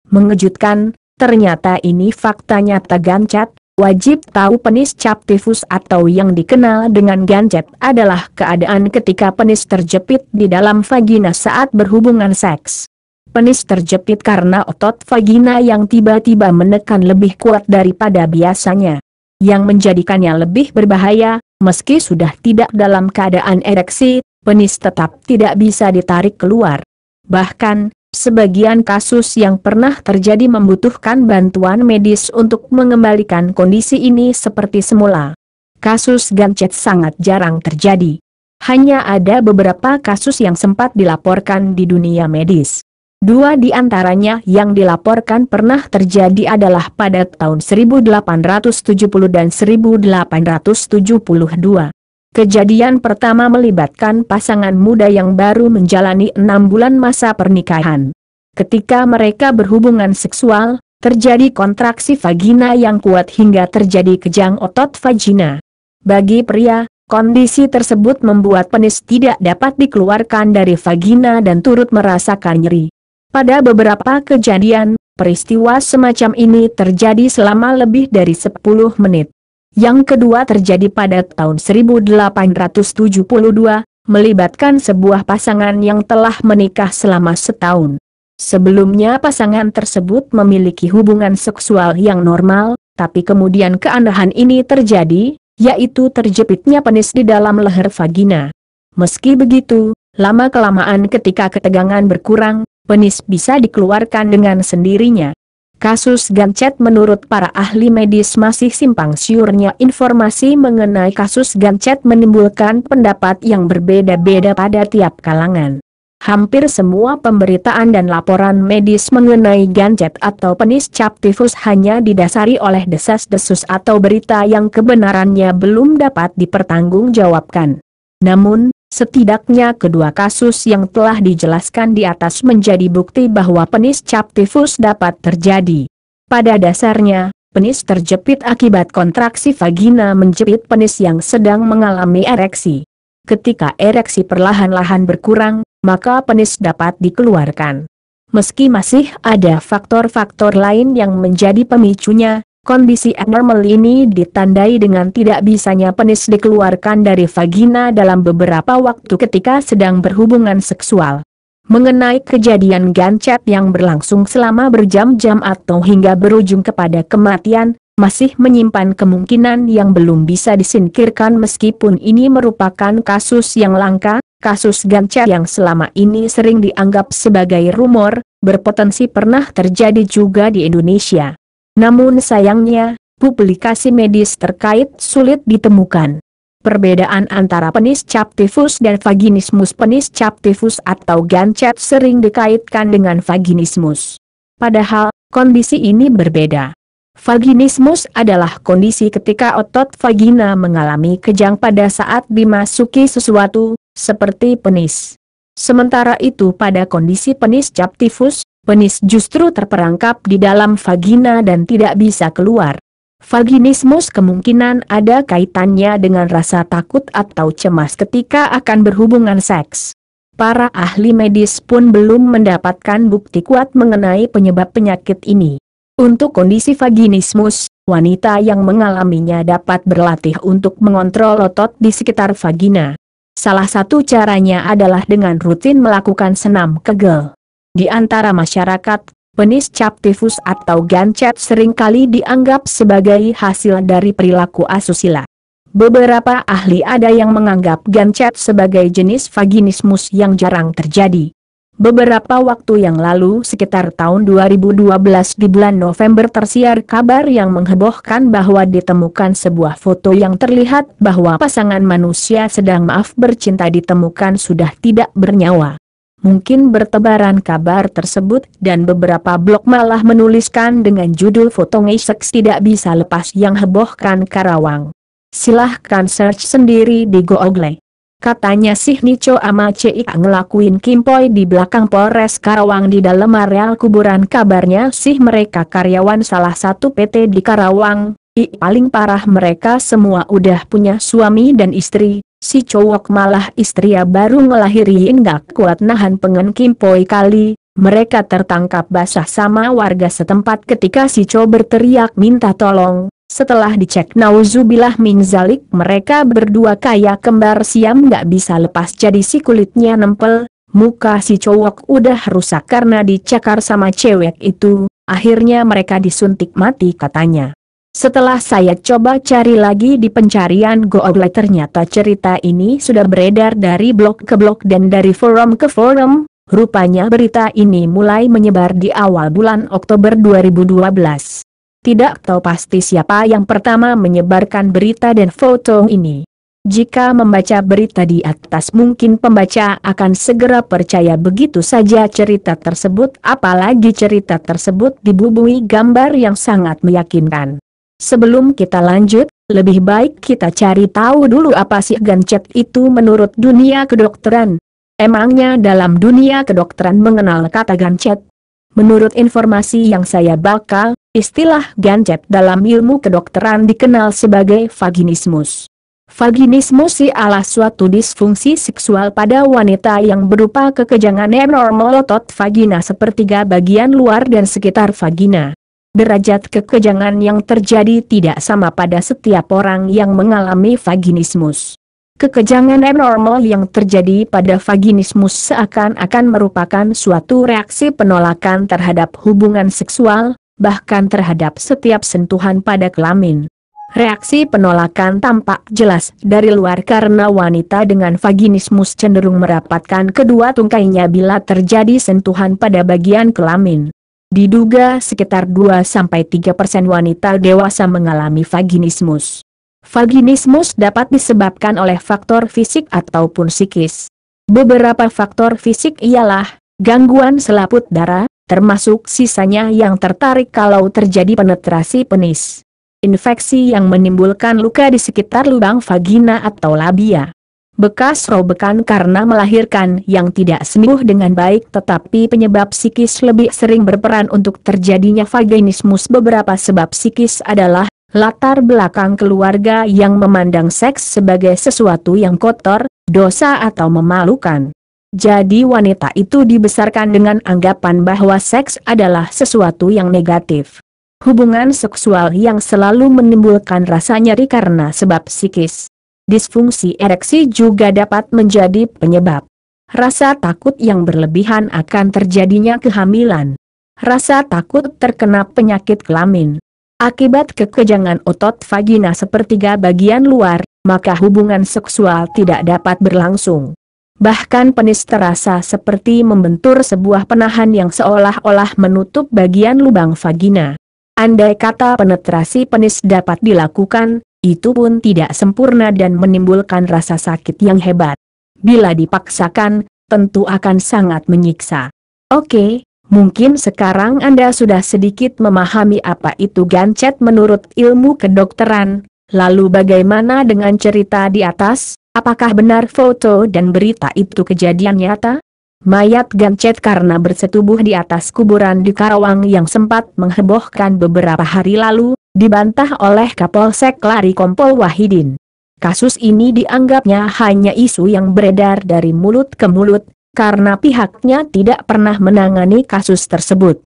Mengejutkan, ternyata ini fakta nyata Gancet. Wajib tahu penis captivus atau yang dikenal dengan gancet adalah keadaan ketika penis terjepit di dalam vagina saat berhubungan seks. Penis terjepit karena otot vagina yang tiba-tiba menekan lebih kuat daripada biasanya. Yang menjadikannya lebih berbahaya, meski sudah tidak dalam keadaan ereksi, penis tetap tidak bisa ditarik keluar. Bahkan, sebagian kasus yang pernah terjadi membutuhkan bantuan medis untuk mengembalikan kondisi ini seperti semula. Kasus gancet sangat jarang terjadi. Hanya ada beberapa kasus yang sempat dilaporkan di dunia medis. 2 di antaranya yang dilaporkan pernah terjadi adalah pada tahun 1870 dan 1872. Kejadian pertama melibatkan pasangan muda yang baru menjalani 6 bulan masa pernikahan. Ketika mereka berhubungan seksual, terjadi kontraksi vagina yang kuat hingga terjadi kejang otot vagina. Bagi pria, kondisi tersebut membuat penis tidak dapat dikeluarkan dari vagina dan turut merasakan nyeri. Pada beberapa kejadian, peristiwa semacam ini terjadi selama lebih dari 10 menit. Yang kedua terjadi pada tahun 1872, melibatkan sebuah pasangan yang telah menikah selama setahun. Sebelumnya pasangan tersebut memiliki hubungan seksual yang normal, tapi kemudian keanehan ini terjadi, yaitu terjepitnya penis di dalam leher vagina. Meski begitu, lama-kelamaan ketika ketegangan berkurang, penis bisa dikeluarkan dengan sendirinya. Kasus gancet menurut para ahli medis masih simpang siurnya. Informasi mengenai kasus gancet menimbulkan pendapat yang berbeda-beda pada tiap kalangan. Hampir semua pemberitaan dan laporan medis mengenai gancet atau penis captivus hanya didasari oleh desas-desus atau berita yang kebenarannya belum dapat dipertanggungjawabkan. Namun, setidaknya kedua kasus yang telah dijelaskan di atas menjadi bukti bahwa penis captivus dapat terjadi. Pada dasarnya, penis terjepit akibat kontraksi vagina menjepit penis yang sedang mengalami ereksi. Ketika ereksi perlahan-lahan berkurang, maka penis dapat dikeluarkan. Meski masih ada faktor-faktor lain yang menjadi pemicunya, kondisi abnormal ini ditandai dengan tidak bisanya penis dikeluarkan dari vagina dalam beberapa waktu ketika sedang berhubungan seksual. Mengenai kejadian gancet yang berlangsung selama berjam-jam atau hingga berujung kepada kematian, masih menyimpan kemungkinan yang belum bisa disingkirkan meskipun ini merupakan kasus yang langka. Kasus gancet yang selama ini sering dianggap sebagai rumor, berpotensi pernah terjadi juga di Indonesia. Namun sayangnya, publikasi medis terkait sulit ditemukan. Perbedaan antara penis captivus dan vaginismus. Penis captivus atau gancet sering dikaitkan dengan vaginismus. Padahal, kondisi ini berbeda. Vaginismus adalah kondisi ketika otot vagina mengalami kejang pada saat dimasuki sesuatu, seperti penis. Sementara itu pada kondisi penis captivus, penis justru terperangkap di dalam vagina dan tidak bisa keluar. Vaginismus kemungkinan ada kaitannya dengan rasa takut atau cemas ketika akan berhubungan seks. Para ahli medis pun belum mendapatkan bukti kuat mengenai penyebab penyakit ini. Untuk kondisi vaginismus, wanita yang mengalaminya dapat berlatih untuk mengontrol otot di sekitar vagina. Salah satu caranya adalah dengan rutin melakukan senam Kegel. Di antara masyarakat, penis captivus atau gancet seringkali dianggap sebagai hasil dari perilaku asusila. Beberapa ahli ada yang menganggap gancet sebagai jenis vaginismus yang jarang terjadi. Beberapa waktu yang lalu sekitar tahun 2012 di bulan November tersiar kabar yang menghebohkan bahwa ditemukan sebuah foto yang terlihat bahwa pasangan manusia sedang bercinta ditemukan sudah tidak bernyawa. Mungkin bertebaran kabar tersebut dan beberapa blog malah menuliskan dengan judul foto seks tidak bisa lepas yang hebohkan Karawang. Silahkan search sendiri di Google. Katanya sih Nico ama Cik ngelakuin kimpoi di belakang Polres Karawang di dalam areal kuburan. Kabarnya sih mereka karyawan salah satu PT di Karawang. Paling parah mereka semua udah punya suami dan istri. Si cowok malah istria baru ngelahirin gak kuat nahan pengen kimpoi kali. Mereka tertangkap basah sama warga setempat ketika si Cho berteriak minta tolong. Setelah dicek nauzubillah min zalik, mereka berdua kayak kembar siam gak bisa lepas, jadi si kulitnya nempel. Muka si cowok udah rusak karena dicakar sama cewek itu. Akhirnya mereka disuntik mati katanya. Setelah saya coba cari lagi di pencarian Google, ternyata cerita ini sudah beredar dari blog ke blog dan dari forum ke forum. Rupanya berita ini mulai menyebar di awal bulan Oktober 2012. Tidak tahu pasti siapa yang pertama menyebarkan berita dan foto ini. Jika membaca berita di atas, mungkin pembaca akan segera percaya begitu saja cerita tersebut, apalagi cerita tersebut dibubuhi gambar yang sangat meyakinkan. Sebelum kita lanjut, lebih baik kita cari tahu dulu apa sih gancet itu menurut dunia kedokteran. Emangnya dalam dunia kedokteran mengenal kata gancet? Menurut informasi yang saya baca, istilah gancet dalam ilmu kedokteran dikenal sebagai vaginismus. Vaginismus ialah suatu disfungsi seksual pada wanita yang berupa kekejangan abnormal otot vagina sepertiga bagian luar dan sekitar vagina. Derajat kekejangan yang terjadi tidak sama pada setiap orang yang mengalami vaginismus. Kekejangan abnormal yang terjadi pada vaginismus seakan-akan merupakan suatu reaksi penolakan terhadap hubungan seksual, bahkan terhadap setiap sentuhan pada kelamin. Reaksi penolakan tampak jelas dari luar karena wanita dengan vaginismus cenderung merapatkan kedua tungkainya bila terjadi sentuhan pada bagian kelamin. Diduga sekitar 2-3% wanita dewasa mengalami vaginismus. Vaginismus dapat disebabkan oleh faktor fisik ataupun psikis. Beberapa faktor fisik ialah gangguan selaput darah, termasuk sisanya yang tertarik kalau terjadi penetrasi penis. Infeksi yang menimbulkan luka di sekitar lubang vagina atau labia. Bekas robekan karena melahirkan yang tidak sembuh dengan baik, tetapi penyebab psikis lebih sering berperan untuk terjadinya vaginismus. Beberapa sebab psikis adalah latar belakang keluarga yang memandang seks sebagai sesuatu yang kotor, dosa atau memalukan. Jadi wanita itu dibesarkan dengan anggapan bahwa seks adalah sesuatu yang negatif. Hubungan seksual yang selalu menimbulkan rasa nyeri karena sebab psikis. Disfungsi ereksi juga dapat menjadi penyebab. Rasa takut yang berlebihan akan terjadinya kehamilan. Rasa takut terkena penyakit kelamin. Akibat kekejangan otot vagina sepertiga bagian luar, maka hubungan seksual tidak dapat berlangsung. Bahkan penis terasa seperti membentur sebuah penahan yang seolah-olah menutup bagian lubang vagina. Andai kata penetrasi penis dapat dilakukan, itu pun tidak sempurna dan menimbulkan rasa sakit yang hebat. Bila dipaksakan, tentu akan sangat menyiksa. Oke, mungkin sekarang Anda sudah sedikit memahami apa itu gancet menurut ilmu kedokteran. Lalu bagaimana dengan cerita di atas? Apakah benar foto dan berita itu kejadian nyata? Mayat gancet karena bersetubuh di atas kuburan di Karawang yang sempat menghebohkan beberapa hari lalu, dibantah oleh Kapolsek Lari Kompol Wahidin. Kasus ini dianggapnya hanya isu yang beredar dari mulut ke mulut, karena pihaknya tidak pernah menangani kasus tersebut.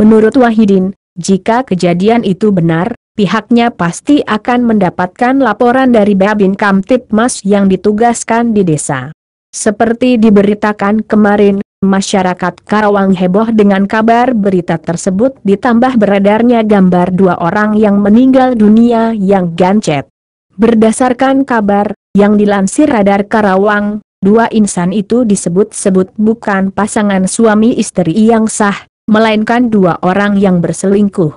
Menurut Wahidin, jika kejadian itu benar, pihaknya pasti akan mendapatkan laporan dari Babin Kamtipmas yang ditugaskan di desa. Seperti diberitakan kemarin, masyarakat Karawang heboh dengan kabar berita tersebut ditambah beredarnya gambar 2 orang yang meninggal dunia yang gancet. Berdasarkan kabar yang dilansir Radar Karawang, 2 insan itu disebut-sebut bukan pasangan suami istri yang sah, melainkan 2 orang yang berselingkuh.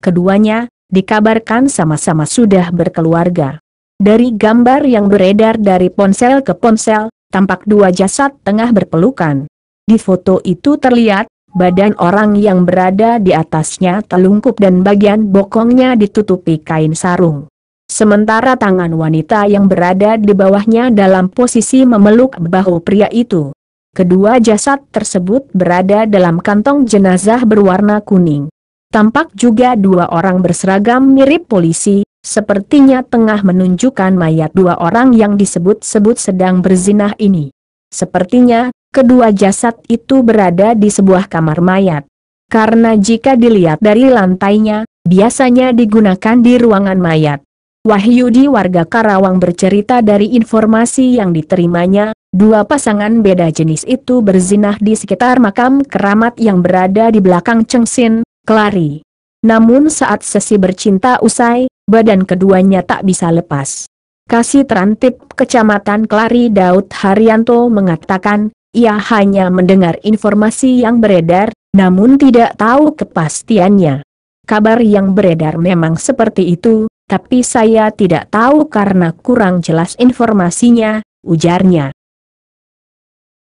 Keduanya dikabarkan sama-sama sudah berkeluarga. Dari gambar yang beredar dari ponsel ke ponsel, tampak 2 jasad tengah berpelukan. Di foto itu terlihat, badan orang yang berada di atasnya telungkup dan bagian bokongnya ditutupi kain sarung. Sementara tangan wanita yang berada di bawahnya dalam posisi memeluk bahu pria itu. Kedua jasad tersebut berada dalam kantong jenazah berwarna kuning. Tampak juga 2 orang berseragam mirip polisi, sepertinya tengah menunjukkan mayat 2 orang yang disebut-sebut sedang berzinah ini. Sepertinya, Kedua jasad itu berada di sebuah kamar mayat. Karena jika dilihat dari lantainya, biasanya digunakan di ruangan mayat. Wahyudi warga Karawang bercerita dari informasi yang diterimanya, dua pasangan beda jenis itu berzinah di sekitar makam keramat yang berada di belakang Chengsin, Kelari. Namun saat sesi bercinta usai, badan keduanya tak bisa lepas. Kasih Terantip Kecamatan Kelari Daud Haryanto mengatakan, ia hanya mendengar informasi yang beredar, namun tidak tahu kepastiannya. Kabar yang beredar memang seperti itu, tapi saya tidak tahu karena kurang jelas informasinya, ujarnya.